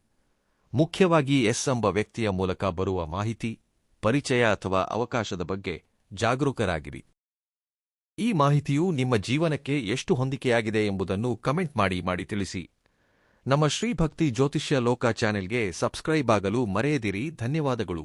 ಮುಖ್ಯವಾಗಿ ಎಸ್ ಎಂಬ ವ್ಯಕ್ತಿಯ ಮೂಲಕ ಬರುವ ಮಾಹಿತಿ, ಪರಿಚಯ ಅಥವಾ ಅವಕಾಶದ ಬಗ್ಗೆ ಜಾಗರೂಕರಾಗಿರಿ. ಈ ಮಾಹಿತಿಯು ನಿಮ್ಮ ಜೀವನಕ್ಕೆ ಎಷ್ಟು ಹೊಂದಿಕೆಯಾಗಿದೆ ಎಂಬುದನ್ನು ಕಮೆಂಟ್ ಮಾಡಿ ತಿಳಿಸಿ. ನಮ್ಮ ಶ್ರೀ ಭಕ್ತಿ ಜ್ಯೋತಿಷ್ಯ ಲೋಕ ಚಾನೆಲ್ಗೆ ಸಬ್ಸ್ಕ್ರೈಬ್ ಆಗಲು ಮರೆಯದಿರಿ. ಧನ್ಯವಾದಗಳು.